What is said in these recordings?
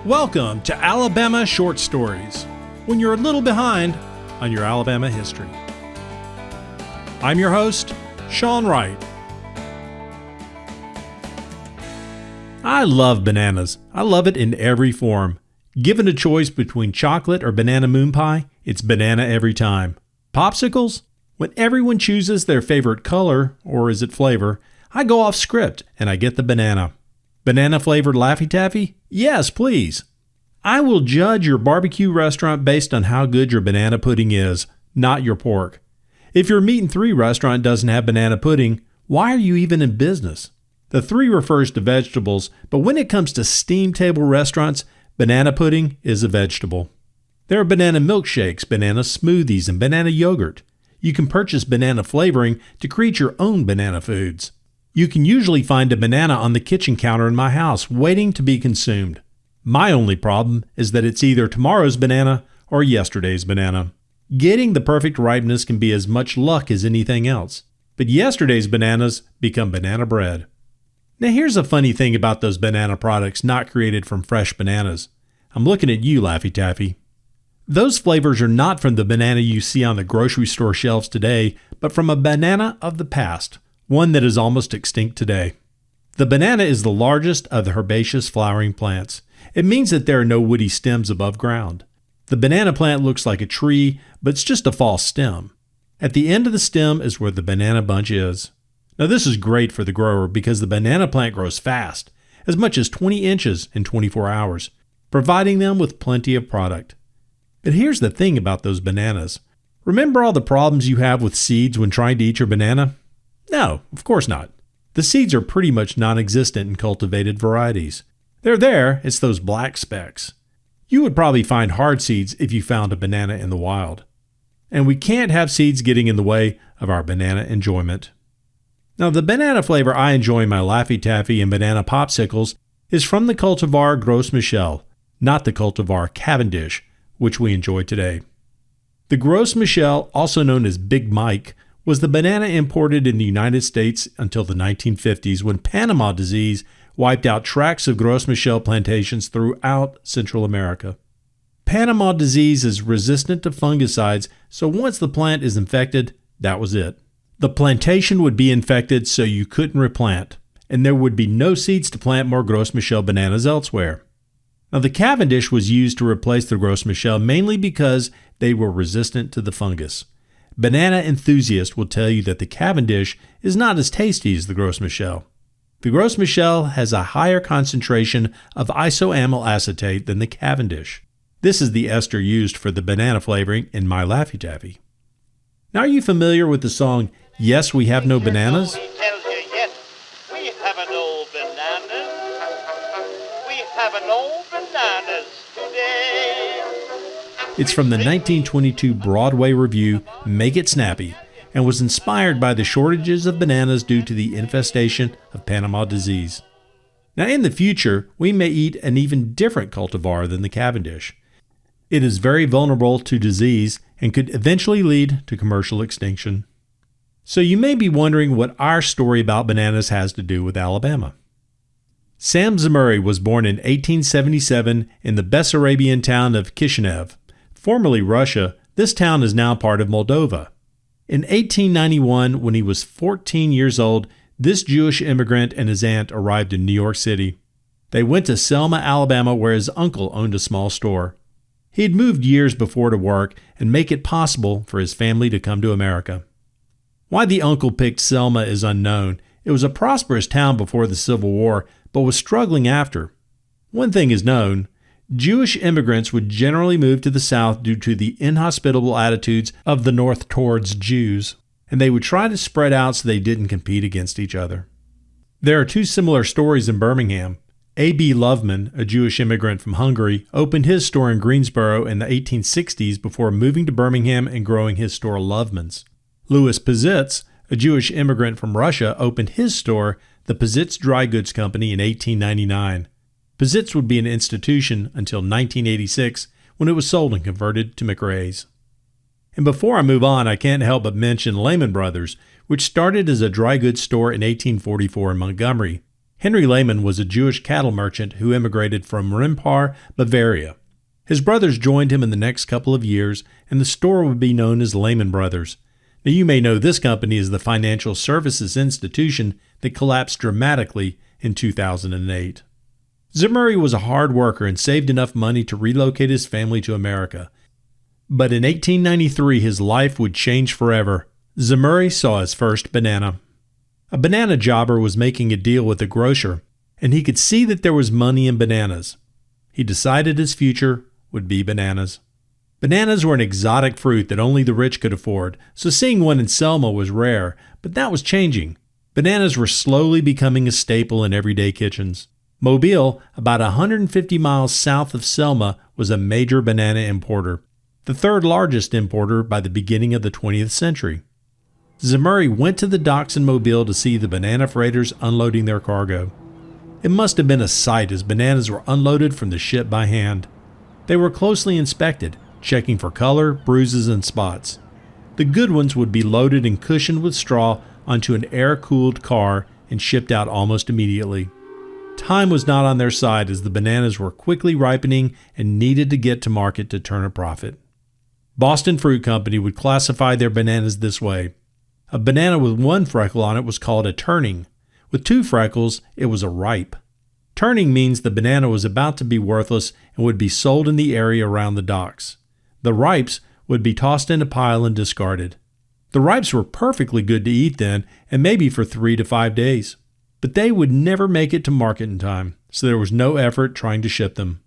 Welcome to Alabama Short Stories, when you're a little behind on your Alabama history. I'm your host, Sean Wright. I love bananas. I love it in every form. Given a choice between chocolate or banana moon pie, it's banana every time. Popsicles? When everyone chooses their favorite color, or is it flavor, I go off script and I get the banana. Banana flavored Laffy Taffy? Yes, please. I will judge your barbecue restaurant based on how good your banana pudding is, not your pork. If your Meat and Three restaurant doesn't have banana pudding, why are you even in business? The three refers to vegetables, but when it comes to steam table restaurants, banana pudding is a vegetable. There are banana milkshakes, banana smoothies, and banana yogurt. You can purchase banana flavoring to create your own banana foods. You can usually find a banana on the kitchen counter in my house, waiting to be consumed. My only problem is that it's either tomorrow's banana or yesterday's banana. Getting the perfect ripeness can be as much luck as anything else, but yesterday's bananas become banana bread. Now here's a funny thing about those banana products not created from fresh bananas. I'm looking at you, Laffy Taffy. Those flavors are not from the banana you see on the grocery store shelves today, but from a banana of the past. One that is almost extinct today. The banana is the largest of the herbaceous flowering plants. It means that there are no woody stems above ground. The banana plant looks like a tree, but it's just a false stem. At the end of the stem is where the banana bunch is. Now this is great for the grower because the banana plant grows fast, as much as 20 inches in 24 hours, providing them with plenty of product. But here's the thing about those bananas. Remember all the problems you have with seeds when trying to eat your banana? No, of course not. The seeds are pretty much non-existent in cultivated varieties. They're there, it's those black specks. You would probably find hard seeds if you found a banana in the wild. And we can't have seeds getting in the way of our banana enjoyment. Now the banana flavor I enjoy in my Laffy Taffy and banana popsicles is from the cultivar Gros Michel, not the cultivar Cavendish, which we enjoy today. The Gros Michel, also known as Big Mike, was the banana imported in the United States until the 1950s when Panama disease wiped out tracts of Gros Michel plantations throughout Central America. Panama disease is resistant to fungicides, so once the plant is infected, that was it. The plantation would be infected so you couldn't replant, and there would be no seeds to plant more Gros Michel bananas elsewhere. Now the Cavendish was used to replace the Gros Michel mainly because they were resistant to the fungus. Banana enthusiasts will tell you that the Cavendish is not as tasty as the Gros Michel. The Gros Michel has a higher concentration of isoamyl acetate than the Cavendish. This is the ester used for the banana flavoring in my Laffy Taffy. Now are you familiar with the song, Yes, We Have No Bananas? Tells you, yes, we have no bananas. We have no bananas today. It's from the 1922 Broadway revue, Make It Snappy, and was inspired by the shortages of bananas due to the infestation of Panama disease. Now in the future, we may eat an even different cultivar than the Cavendish. It is very vulnerable to disease and could eventually lead to commercial extinction. So you may be wondering what our story about bananas has to do with Alabama. Sam Zemurray was born in 1877 in the Bessarabian town of Kishinev. Formerly Russia, this town is now part of Moldova. In 1891, when he was 14 years old, this Jewish immigrant and his aunt arrived in New York City. They went to Selma, Alabama, where his uncle owned a small store. He had moved years before to work and make it possible for his family to come to America. Why the uncle picked Selma is unknown. It was a prosperous town before the Civil War, but was struggling after. One thing is known. Jewish immigrants would generally move to the South due to the inhospitable attitudes of the North towards Jews, and they would try to spread out so they didn't compete against each other. There are two similar stories in Birmingham. A.B. Loveman, a Jewish immigrant from Hungary, opened his store in Greensboro in the 1860s before moving to Birmingham and growing his store Loveman's. Louis Pazitz, a Jewish immigrant from Russia, opened his store, the Pazitz Dry Goods Company, in 1899. Pazitz would be an institution until 1986 when it was sold and converted to McRae's. And before I move on, I can't help but mention Lehman Brothers, which started as a dry goods store in 1844 in Montgomery. Henry Lehman was a Jewish cattle merchant who immigrated from Rimpar, Bavaria. His brothers joined him in the next couple of years, and the store would be known as Lehman Brothers. Now, you may know this company as the financial services institution that collapsed dramatically in 2008. Zemurray was a hard worker and saved enough money to relocate his family to America. But in 1893, his life would change forever. Zemurray saw his first banana. A banana jobber was making a deal with a grocer, and he could see that there was money in bananas. He decided his future would be bananas. Bananas were an exotic fruit that only the rich could afford, so seeing one in Selma was rare, but that was changing. Bananas were slowly becoming a staple in everyday kitchens. Mobile, about 150 miles south of Selma, was a major banana importer, the third largest importer by the beginning of the 20th century. Zemurray went to the docks in Mobile to see the banana freighters unloading their cargo. It must have been a sight as bananas were unloaded from the ship by hand. They were closely inspected, checking for color, bruises, and spots. The good ones would be loaded and cushioned with straw onto an air-cooled car and shipped out almost immediately. Time was not on their side as the bananas were quickly ripening and needed to get to market to turn a profit. Boston Fruit Company would classify their bananas this way. A banana with one freckle on it was called a turning. With two freckles, it was a ripe. Turning means the banana was about to be worthless and would be sold in the area around the docks. The ripes would be tossed in a pile and discarded. The ripes were perfectly good to eat then, and maybe for 3 to 5 days. But they would never make it to market in time, so there was no effort trying to ship them.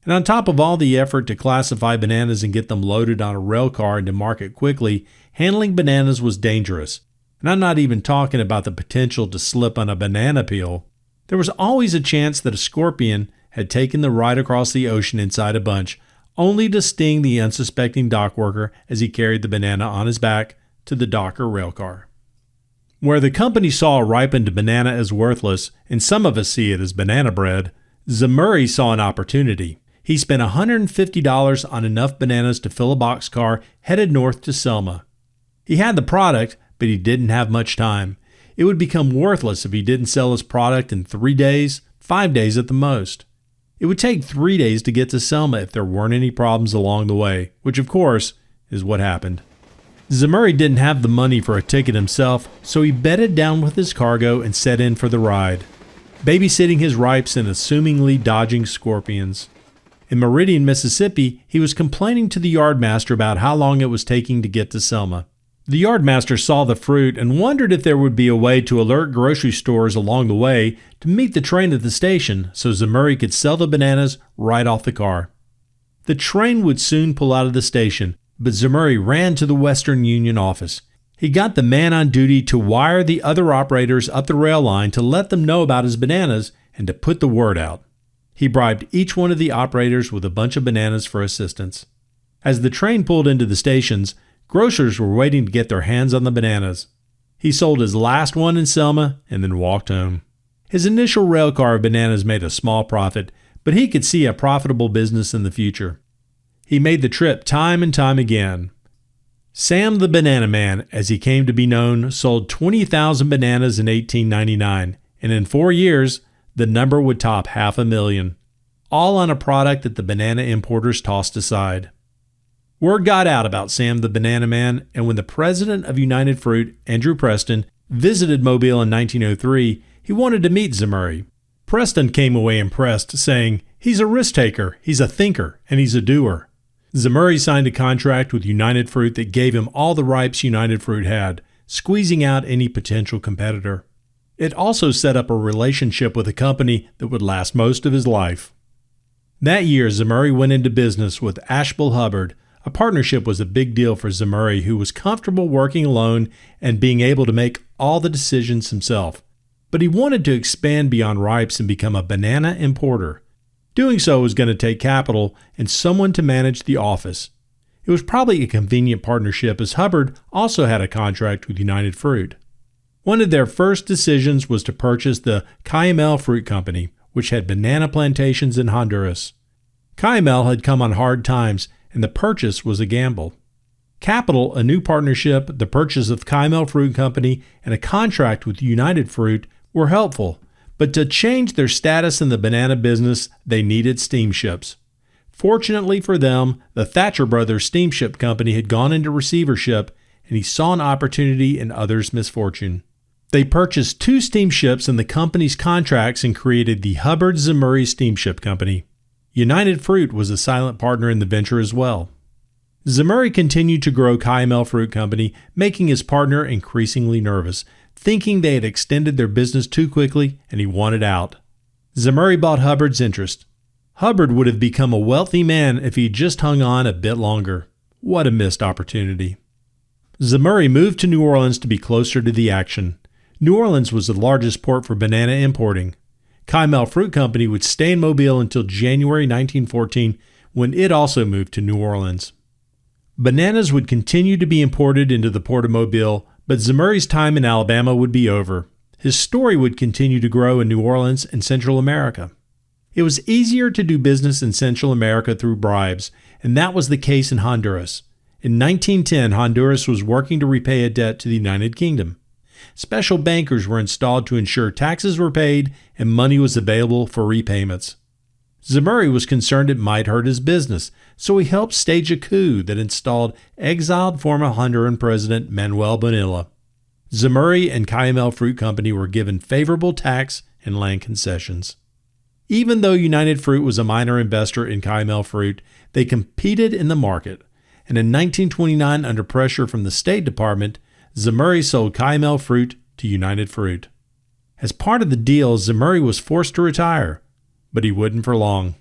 And on top of all the effort to classify bananas and get them loaded on a rail car and to market quickly, handling bananas was dangerous. And I'm not even talking about the potential to slip on a banana peel. There was always a chance that a scorpion had taken the ride across the ocean inside a bunch, only to sting the unsuspecting dock worker as he carried the banana on his back to the dock or rail car. Where the company saw a ripened banana as worthless, and some of us see it as banana bread, Zemurray saw an opportunity. He spent $150 on enough bananas to fill a boxcar headed north to Selma. He had the product, but he didn't have much time. It would become worthless if he didn't sell his product in 3 days, 5 days at the most. It would take 3 days to get to Selma if there weren't any problems along the way, which of course is what happened. Zemurray didn't have the money for a ticket himself, so he bedded down with his cargo and set in for the ride, babysitting his ripes and assumingly dodging scorpions. In Meridian, Mississippi, he was complaining to the yardmaster about how long it was taking to get to Selma. The yardmaster saw the fruit and wondered if there would be a way to alert grocery stores along the way to meet the train at the station so Zemurray could sell the bananas right off the car. The train would soon pull out of the station, but Zemurray ran to the Western Union office. He got the man on duty to wire the other operators up the rail line to let them know about his bananas and to put the word out. He bribed each one of the operators with a bunch of bananas for assistance. As the train pulled into the stations, grocers were waiting to get their hands on the bananas. He sold his last one in Selma and then walked home. His initial rail car of bananas made a small profit, but he could see a profitable business in the future. He made the trip time and time again. Sam the Banana Man, as he came to be known, sold 20,000 bananas in 1899, and in 4 years, the number would top 500,000, all on a product that the banana importers tossed aside. Word got out about Sam the Banana Man, and when the president of United Fruit, Andrew Preston, visited Mobile in 1903, he wanted to meet Zemurray. Preston came away impressed, saying, "He's a risk-taker, he's a thinker, and he's a doer." Zemurray signed a contract with United Fruit that gave him all the ripes United Fruit had, squeezing out any potential competitor. It also set up a relationship with a company that would last most of his life. That year, Zemurray went into business with Ashbel Hubbard. A partnership was a big deal for Zemurray, who was comfortable working alone and being able to make all the decisions himself. But he wanted to expand beyond ripes and become a banana importer. Doing so was going to take capital and someone to manage the office. It was probably a convenient partnership as Hubbard also had a contract with United Fruit. One of their first decisions was to purchase the Cayamel Fruit Company, which had banana plantations in Honduras. Cayamel had come on hard times, and the purchase was a gamble. Capital, a new partnership, the purchase of Cayamel Fruit Company, and a contract with United Fruit were helpful, But to change their status in the banana business, they needed steamships. Fortunately for them, the Thatcher Brothers Steamship Company had gone into receivership, and he saw an opportunity in others' misfortune. They purchased 2 steamships in the company's contracts and created the Hubbard Zemurray Steamship Company. United Fruit was a silent partner in the venture as well. Zemurray continued to grow Kymel Fruit Company, making his partner increasingly nervous, thinking they had extended their business too quickly and he wanted out. Zemurray bought Hubbard's interest. Hubbard would have become a wealthy man if he'd just hung on a bit longer. What a missed opportunity. Zemurray moved to New Orleans to be closer to the action. New Orleans was the largest port for banana importing. Kymel Fruit Company would stay in Mobile until January 1914, when it also moved to New Orleans. Bananas would continue to be imported into the port of Mobile, but Zemurray's time in Alabama would be over. His story would continue to grow in New Orleans and Central America. It was easier to do business in Central America through bribes, and that was the case in Honduras. In 1910, Honduras was working to repay a debt to the United Kingdom. Special bankers were installed to ensure taxes were paid and money was available for repayments. Zemurray was concerned it might hurt his business, so he helped stage a coup that installed exiled former Honduran President Manuel Bonilla. Zemurray and Kymel Fruit Company were given favorable tax and land concessions. Even though United Fruit was a minor investor in Kymel Fruit, they competed in the market, and in 1929, under pressure from the State Department, Zemurray sold Kymel Fruit to United Fruit. As part of the deal, Zemurray was forced to retire, but he wouldn't for long.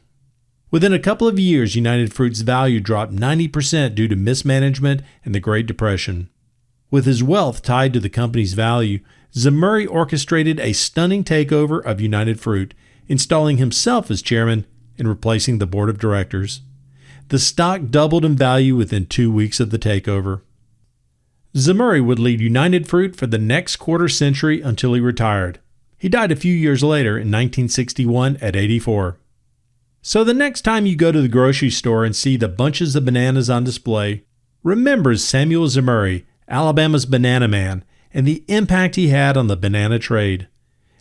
Within a couple of years, United Fruit's value dropped 90% due to mismanagement and the Great Depression. With his wealth tied to the company's value, Zemurray orchestrated a stunning takeover of United Fruit, installing himself as chairman and replacing the board of directors. The stock doubled in value within 2 weeks of the takeover. Zemurray would lead United Fruit for the next quarter century until he retired. He died a few years later in 1961 at 84. So the next time you go to the grocery store and see the bunches of bananas on display, remember Samuel Zemurray, Alabama's banana man, and the impact he had on the banana trade.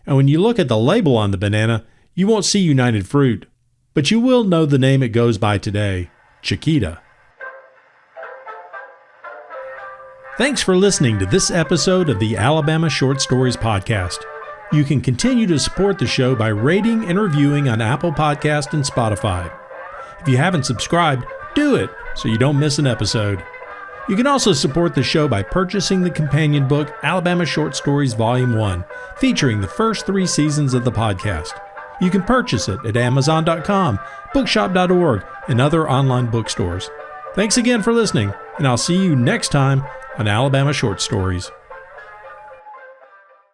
And when you look at the label on the banana, you won't see United Fruit, but you will know the name it goes by today, Chiquita. Thanks for listening to this episode of the Alabama Short Stories Podcast. You can continue to support the show by rating and reviewing on Apple Podcast and Spotify. If you haven't subscribed, do it so you don't miss an episode. You can also support the show by purchasing the companion book Alabama Short Stories Volume 1, featuring the first 3 seasons of the podcast. You can purchase it at Amazon.com, Bookshop.org, and other online bookstores. Thanks again for listening, and I'll see you next time on Alabama Short Stories.